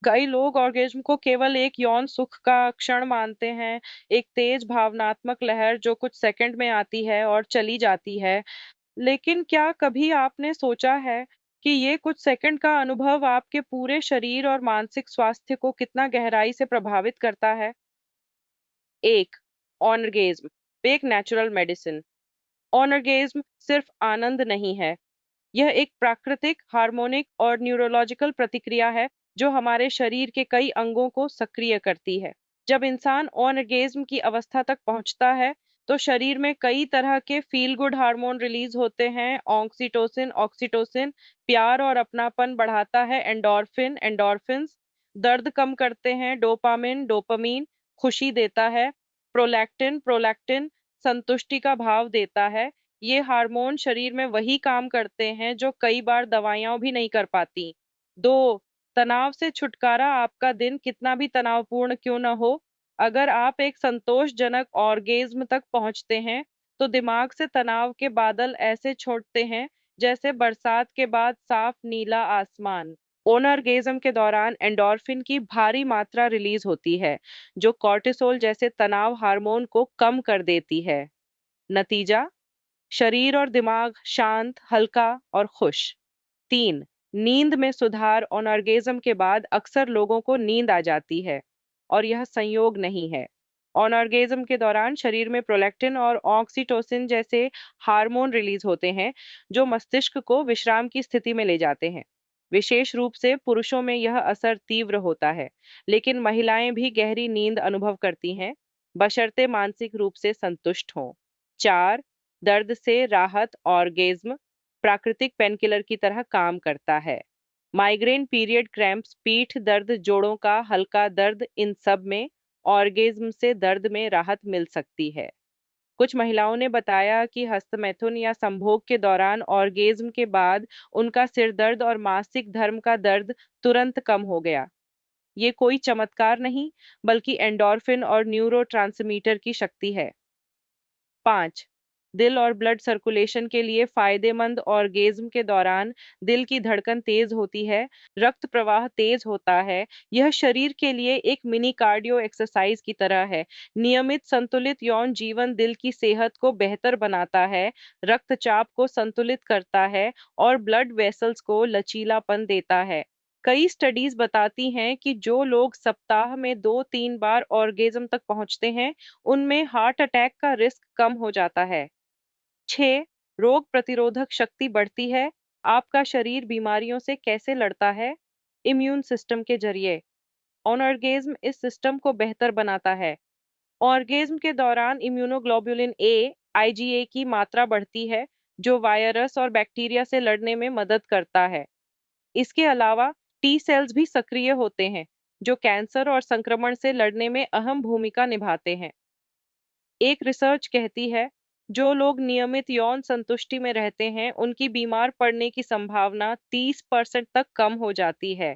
कई लोग ऑर्गेज्म को केवल एक यौन सुख का क्षण मानते हैं, एक तेज भावनात्मक लहर जो कुछ सेकंड में आती है और चली जाती है। लेकिन क्या कभी आपने सोचा है कि ये कुछ सेकंड का अनुभव आपके पूरे शरीर और मानसिक स्वास्थ्य को कितना गहराई से प्रभावित करता है? एक, ऑर्गेज्म, एक नेचुरल मेडिसिन। ऑर्गेज्म सिर्फ आनंद नहीं है, यह एक प्राकृतिक, हार्मोनिक और न्यूरोलॉजिकल प्रतिक्रिया है जो हमारे शरीर के कई अंगों को सक्रिय करती है। जब इंसान ऑर्गेज्म की अवस्था तक पहुंचता है, तो शरीर में कई तरह के फील गुड हार्मोन रिलीज होते हैं। ऑक्सीटोसिन, ऑक्सीटोसिन प्यार और अपनापन बढ़ाता है। एंडोर्फिन, एंडोर्फिन्स दर्द कम करते हैं। डोपामिन, डोपामीन खुशी देता है। प्रोलैक्टिन, प्रोलैक्टिन संतुष्टि का भाव देता है। ये हार्मोन शरीर में वही काम करते हैं जो कई बार दवाइयां भी नहीं कर पाती। दो, तनाव से छुटकारा। आपका दिन कितना भी तनावपूर्ण क्यों न हो, अगर आप एक संतोषजनक ऑर्गेज्म तक पहुंचते हैं, तो दिमाग से तनाव के बादल ऐसे छोड़ते हैं जैसे बरसात के बाद साफ नीला आसमान। ओनर्गेज्म के दौरान एंडोर्फिन की भारी मात्रा रिलीज होती है, जो कॉर्टिसोल जैसे तनाव हार्मोन को कम कर देती है। नतीजा, शरीर और दिमाग शांत, हल्का और खुश। तीन, नींद में सुधार। ऑनर्गेज्म के बाद अक्सर लोगों को नींद आ जाती है, और यह संयोग नहीं है। ऑनर्गेज्म के दौरान शरीर में प्रोलैक्टिन और ऑक्सीटोसिन जैसे हार्मोन रिलीज होते हैं, जो मस्तिष्क को विश्राम की स्थिति में ले जाते हैं। विशेष रूप से पुरुषों में यह असर तीव्र होता है, लेकिन महिलाएं भी गहरी नींद अनुभव करती हैं, बशर्ते मानसिक रूप से संतुष्ट हों। चार, दर्द से राहत। ऑर्गेज्म प्राकृतिक पेनकिलर की तरह काम करता है। माइग्रेन, पीरियड क्रैम्प्स, पीठ दर्द, जोड़ों का हल्का दर्द, इन सब में ऑर्गेज्म से दर्द में राहत मिल सकती है। कुछ महिलाओं ने बताया कि हस्तमैथुन या संभोग के दौरान ऑर्गेज्म के बाद उनका सिर दर्द और मासिक धर्म का दर्द तुरंत कम हो गया। ये कोई चमत्कार नहीं, बल्कि एंडोर्फिन और न्यूरोट्रांसमीटर की शक्ति है। पाँच, दिल और ब्लड सर्कुलेशन के लिए फायदेमंद। ऑर्गेज्म के दौरान दिल की धड़कन तेज होती है, रक्त प्रवाह तेज होता है। यह शरीर के लिए एक मिनी कार्डियो एक्सरसाइज की तरह है। नियमित संतुलित यौन जीवन दिल की सेहत को बेहतर बनाता है, रक्तचाप को संतुलित करता है और ब्लड वेसल्स को लचीलापन देता है। कई स्टडीज बताती हैं कि जो लोग सप्ताह में 2-3 बार ऑर्गेज्म तक पहुंचते हैं, उनमें हार्ट अटैक का रिस्क कम हो जाता है। 6, रोग प्रतिरोधक शक्ति बढ़ती है। आपका शरीर बीमारियों से कैसे लड़ता है? इम्यून सिस्टम के जरिए। ऑर्गेज्म इस सिस्टम को बेहतर बनाता है। ऑर्गेज्म के दौरान इम्यूनोग्लोबुलिन ए, आईजीए की मात्रा बढ़ती है, जो वायरस और बैक्टीरिया से लड़ने में मदद करता है। इसके अलावा टी सेल्स भी सक्रिय होते हैं, जो कैंसर और संक्रमण से लड़ने में अहम भूमिका निभाते हैं। एक रिसर्च कहती है, जो लोग नियमित यौन संतुष्टि में रहते हैं, उनकी बीमार पड़ने की संभावना 30% तक कम हो जाती है।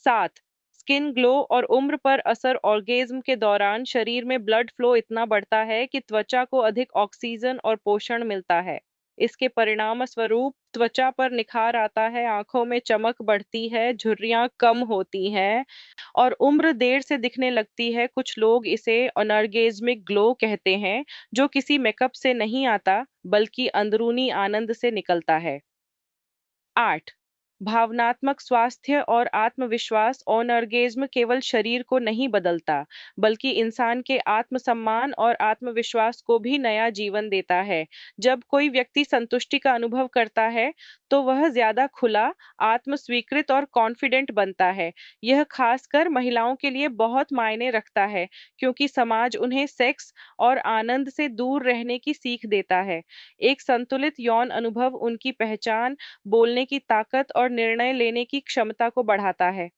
7, स्किन ग्लो और उम्र पर असर। ऑर्गेज्म के दौरान शरीर में ब्लड फ्लो इतना बढ़ता है कि त्वचा को अधिक ऑक्सीजन और पोषण मिलता है। इसके परिणाम स्वरूप त्वचा पर निखार आता है, आंखों में चमक बढ़ती है, झुर्रियां कम होती हैं और उम्र देर से दिखने लगती है। कुछ लोग इसे अनर्गेज्मिक ग्लो कहते हैं, जो किसी मेकअप से नहीं आता, बल्कि अंदरूनी आनंद से निकलता है। 8, भावनात्मक स्वास्थ्य और आत्मविश्वास। ऑनर्गेज्म केवल शरीर को नहीं बदलता, बल्कि इंसान के आत्मसम्मान और आत्मविश्वास को भी नया जीवन देता है। जब कोई व्यक्ति संतुष्टि का अनुभव करता है, तो वह ज्यादा खुला, आत्मस्वीकृत और कॉन्फिडेंट बनता है। यह खासकर महिलाओं के लिए बहुत मायने रखता है, क्योंकि समाज उन्हें सेक्स और आनंद से दूर रहने की सीख देता है। एक संतुलित यौन अनुभव उनकी पहचान, बोलने की ताकत और निर्णय लेने की क्षमता को बढ़ाता है।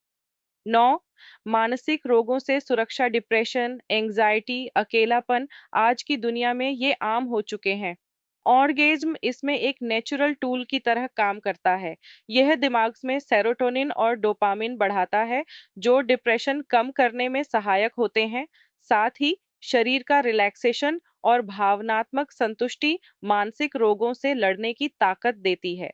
9, मानसिक रोगों से सुरक्षा। डिप्रेशन, एंजाइटी, अकेलापन आज की दुनिया में ये आम हो चुके हैं। ऑर्गेज्म इसमें एक नेचुरल टूल की तरह काम करता है। यह दिमाग में सेरोटोनिन और डोपामिन बढ़ाता है, जो डिप्रेशन कम करने में सहायक होते हैं। साथ ही शरीर का रिलैक्सेशन और भावनात्मक संतुष्टि मानसिक रोगों से लड़ने की ताकत देती है।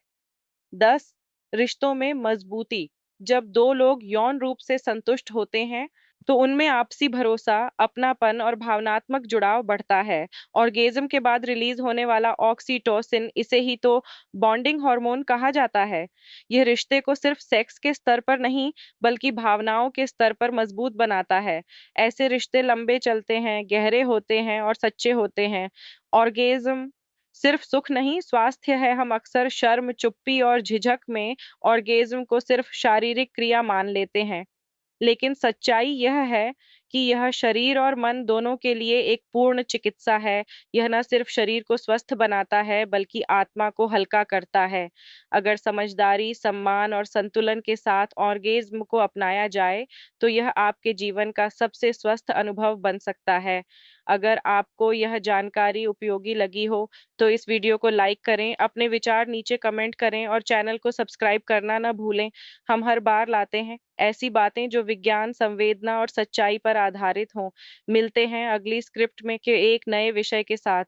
10, रिश्तों में मजबूती। जब दो लोग यौन रूप से संतुष्ट होते हैं तो उनमें आपसी भरोसा, अपनापन और भावनात्मक जुड़ाव बढ़ता है। ऑर्गेज्म के बाद रिलीज होने वाला ऑक्सीटोसिन, इसे ही तो बॉन्डिंग हार्मोन कहा जाता है। यह रिश्ते को सिर्फ सेक्स के स्तर पर नहीं बल्कि भावनाओं के स्तर पर मजबूत बनाता है। ऐसे रिश्ते लंबे चलते हैं, गहरे होते हैं और सच्चे होते हैं। ऑर्गेज्म सिर्फ सुख नहीं, स्वास्थ्य है। हम अक्सर शर्म, चुप्पी और झिझक में ऑर्गेज्म को सिर्फ शारीरिक क्रिया मान लेते हैं, लेकिन सच्चाई यह है कि यह शरीर और मन दोनों के लिए एक पूर्ण चिकित्सा है। यह न सिर्फ शरीर को स्वस्थ बनाता है बल्कि आत्मा को हल्का करता है। अगर समझदारी, सम्मान और संतुलन के साथ ऑर्गेज्म को अपनाया जाए तो यह आपके जीवन का सबसे स्वस्थ अनुभव बन सकता है। अगर आपको यह जानकारी उपयोगी लगी हो तो इस वीडियो को लाइक करें, अपने विचार नीचे कमेंट करें और चैनल को सब्सक्राइब करना ना भूलें। हम हर बार लाते हैं ऐसी बातें जो विज्ञान, संवेदना और सच्चाई पर आधारित हों। मिलते हैं अगली स्क्रिप्ट में के एक नए विषय के साथ।